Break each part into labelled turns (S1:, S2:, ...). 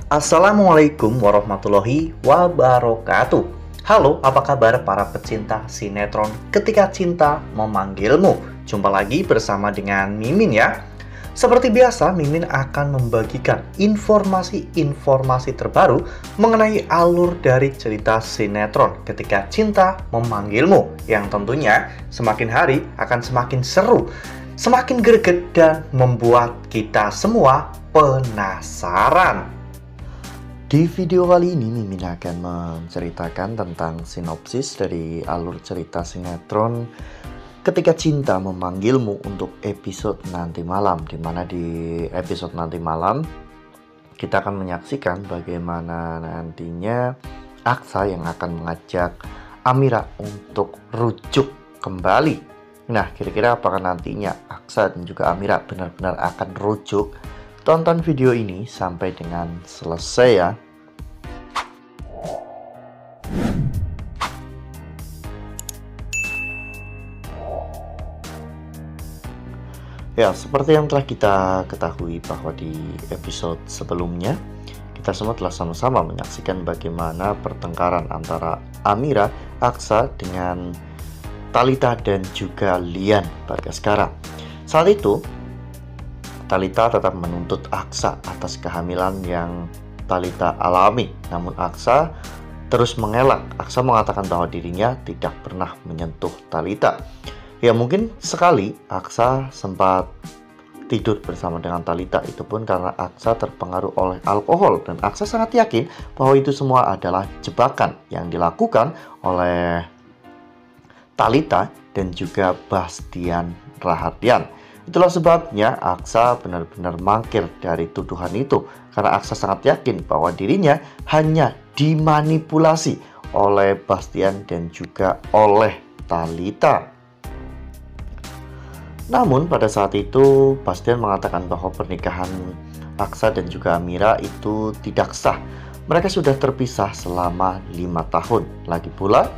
S1: Assalamualaikum warahmatullahi wabarakatuh. Halo, apa kabar para pecinta sinetron Ketika Cinta Memanggilmu? Jumpa lagi bersama dengan Mimin ya. Seperti biasa, Mimin akan membagikan informasi-informasi terbaru mengenai alur dari cerita sinetron Ketika Cinta Memanggilmu, yang tentunya semakin hari akan semakin seru, semakin greget, dan membuat kita semua penasaran. Di video kali ini Mimin akan menceritakan tentang sinopsis dari alur cerita sinetron Ketika Cinta Memanggilmu untuk episode nanti malam, dimana di episode nanti malam kita akan menyaksikan bagaimana nantinya Aksa yang akan mengajak Amira untuk rujuk kembali. Nah, kira-kira apakah nantinya Aksa dan juga Amira benar-benar akan rujuk? Tonton video ini sampai dengan selesai ya. Ya, seperti yang telah kita ketahui bahwa di episode sebelumnya kita semua telah sama-sama menyaksikan bagaimana pertengkaran antara Amira, Aksa dengan Talita dan juga Lian Bagaskara. Saat itu Talita tetap menuntut Aksa atas kehamilan yang Talita alami. Namun Aksa terus mengelak. Aksa mengatakan bahwa dirinya tidak pernah menyentuh Talita. Ya, mungkin sekali Aksa sempat tidur bersama dengan Talita, itu pun karena Aksa terpengaruh oleh alkohol. Dan Aksa sangat yakin bahwa itu semua adalah jebakan yang dilakukan oleh Talita dan juga Bastian Rahardian. Itulah sebabnya Aksa benar-benar mangkir dari tuduhan itu, karena Aksa sangat yakin bahwa dirinya hanya dimanipulasi oleh Bastian dan juga oleh Talita. Namun pada saat itu Bastian mengatakan bahwa pernikahan Aksa dan juga Amira itu tidak sah. Mereka sudah terpisah selama 5 tahun. Lagi pula,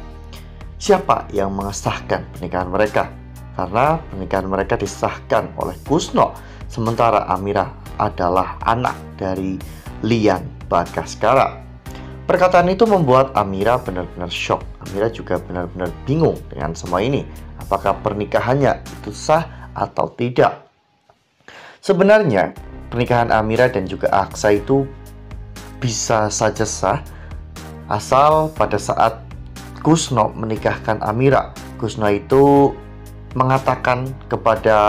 S1: siapa yang mengesahkan pernikahan mereka? Karena pernikahan mereka disahkan oleh Kusno, sementara Amira adalah anak dari Lian Bagaskara. Perkataan itu membuat Amira benar-benar shock. Amira juga benar-benar bingung dengan semua ini. Apakah pernikahannya itu sah atau tidak? Sebenarnya pernikahan Amira dan juga Aksa itu bisa saja sah, asal pada saat Kusno menikahkan Amira, Kusno itu mengatakan kepada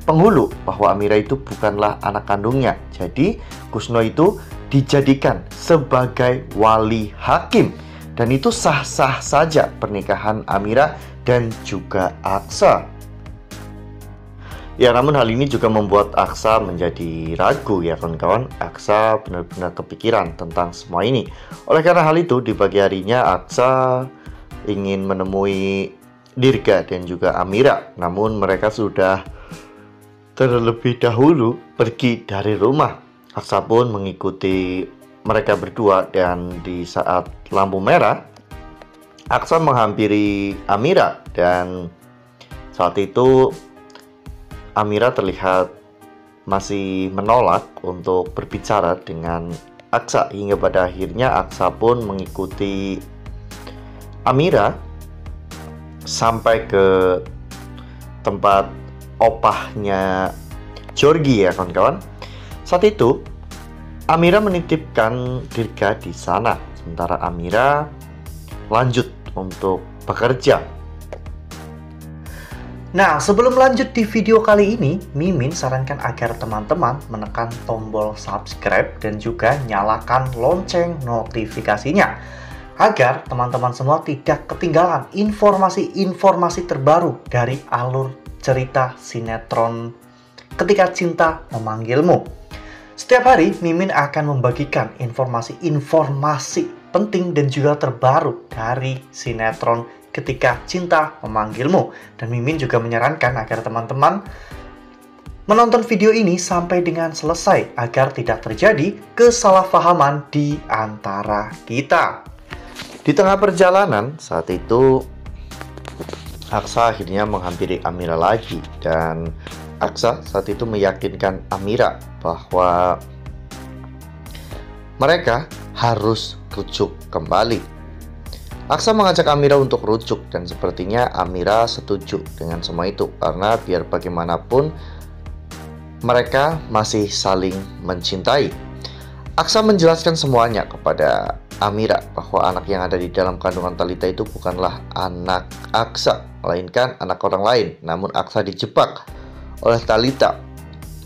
S1: penghulu bahwa Amira itu bukanlah anak kandungnya. Jadi Kusno itu dijadikan sebagai wali hakim, dan itu sah-sah saja pernikahan Amira dan juga Aksa. Ya, namun hal ini juga membuat Aksa menjadi ragu ya kawan-kawan. Aksa benar-benar kepikiran tentang semua ini. Oleh karena hal itu, di pagi harinya Aksa ingin menemui Dirga dan juga Amira. Namun mereka sudah terlebih dahulu pergi dari rumah. Aksa pun mengikuti mereka berdua, dan di saat lampu merah Aksa menghampiri Amira, dan saat itu Amira terlihat masih menolak untuk berbicara dengan Aksa, hingga pada akhirnya Aksa pun mengikuti Amira sampai ke tempat opahnya Georgie ya kawan-kawan. Saat itu Amira menitipkan Dirga di sana, sementara Amira lanjut untuk bekerja. Nah, sebelum lanjut di video kali ini, Mimin sarankan agar teman-teman menekan tombol subscribe dan juga nyalakan lonceng notifikasinya, agar teman-teman semua tidak ketinggalan informasi-informasi terbaru dari alur cerita sinetron Ketika Cinta Memanggilmu. Setiap hari Mimin akan membagikan informasi-informasi penting dan juga terbaru dari sinetron Ketika Cinta Memanggilmu. Dan Mimin juga menyarankan agar teman-teman menonton video ini sampai dengan selesai, agar tidak terjadi kesalahpahaman di antara kita. Di tengah perjalanan saat itu Aksa akhirnya menghampiri Amira lagi, dan Aksa saat itu meyakinkan Amira bahwa mereka harus rujuk kembali. Aksa mengajak Amira untuk rujuk dan sepertinya Amira setuju dengan semua itu karena biar bagaimanapun mereka masih saling mencintai. Aksa menjelaskan semuanya kepada Amira bahwa anak yang ada di dalam kandungan Talita itu bukanlah anak Aksa, melainkan anak orang lain. Namun Aksa dijebak oleh Talita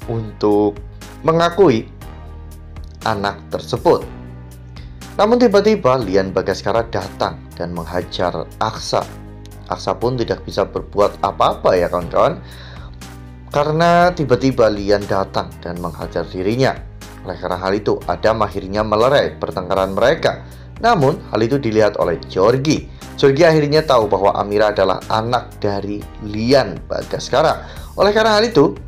S1: untuk mengakui anak tersebut. Namun tiba-tiba Lian Bagaskara datang dan menghajar Aksa. Aksa pun tidak bisa berbuat apa-apa ya kawan-kawan, karena tiba-tiba Lian datang dan menghajar dirinya. Oleh karena hal itu, Adam akhirnya melerai pertengkaran mereka. Namun hal itu dilihat oleh Georgie. Georgie akhirnya tahu bahwa Amira adalah anak dari Lian Bagaskara. Oleh karena hal itu,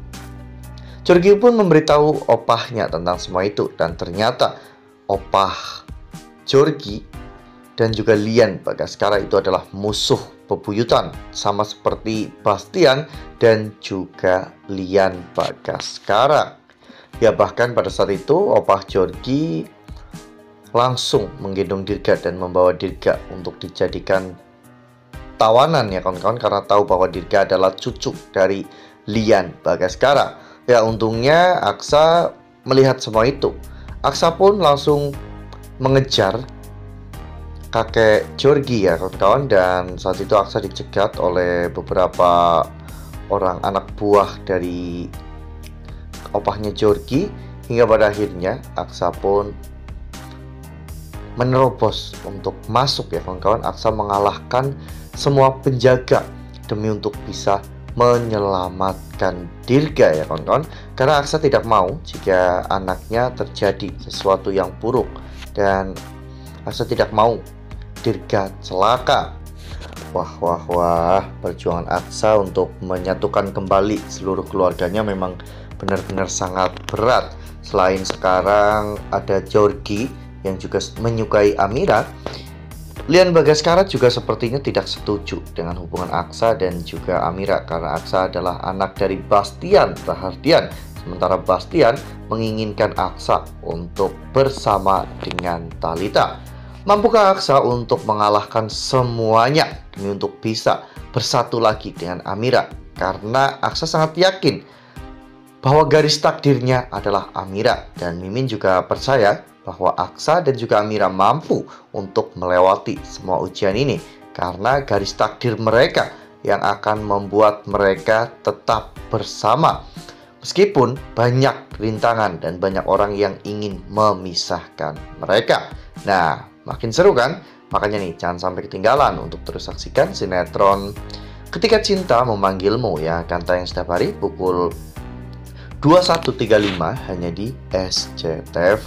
S1: Georgie pun memberitahu opahnya tentang semua itu. Dan ternyata opah Georgie dan juga Lian Bagaskara itu adalah musuh bebuyutan, sama seperti Bastian dan juga Lian Bagaskara. Ya, bahkan pada saat itu opah Georgie langsung menggendong Dirga dan membawa Dirga untuk dijadikan tawanan ya kawan-kawan, karena tahu bahwa Dirga adalah cucu dari Lian Bagaskara. Ya, untungnya Aksa melihat semua itu. Aksa pun langsung mengejar kakek Georgie ya kawan-kawan, dan saat itu Aksa dicegat oleh beberapa orang anak buah dari opahnya Georgie, hingga pada akhirnya Aksa pun menerobos untuk masuk ya kawan-kawan. Aksa mengalahkan semua penjaga demi untuk bisa menyelamatkan Dirga ya kawan-kawan, karena Aksa tidak mau jika anaknya terjadi sesuatu yang buruk dan Aksa tidak mau Dirga celaka. Wah, perjuangan Aksa untuk menyatukan kembali seluruh keluarganya memang benar-benar sangat berat. Selain sekarang ada Georgie yang juga menyukai Amira, Lian Bagaskara juga sepertinya tidak setuju dengan hubungan Aksa dan juga Amira, karena Aksa adalah anak dari Bastian Rahardian, sementara Bastian menginginkan Aksa untuk bersama dengan Talita. Mampukah Aksa untuk mengalahkan semuanya demi untuk bisa bersatu lagi dengan Amira? Karena Aksa sangat yakin bahwa garis takdirnya adalah Amira, dan Mimin juga percaya bahwa Aksa dan juga Amira mampu untuk melewati semua ujian ini, karena garis takdir mereka yang akan membuat mereka tetap bersama meskipun banyak rintangan dan banyak orang yang ingin memisahkan mereka. Nah, makin seru kan? Makanya nih, jangan sampai ketinggalan untuk terus saksikan sinetron Ketika Cinta Memanggilmu ya, akan tayang setiap hari pukul 21.35 hanya di SCTV.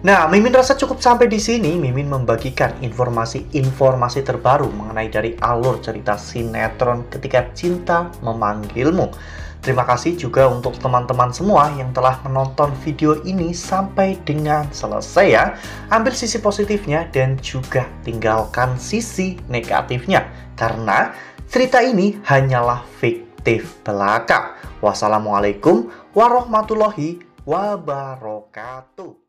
S1: Nah, Mimin rasa cukup sampai di sini. Mimin membagikan informasi terbaru mengenai dari alur cerita sinetron Ketika Cinta Memanggilmu. Terima kasih juga untuk teman-teman semua yang telah menonton video ini sampai dengan selesai ya. Ambil sisi positifnya dan juga tinggalkan sisi negatifnya, karena cerita ini hanyalah fiktif belaka. Wassalamualaikum warahmatullahi wabarakatuh.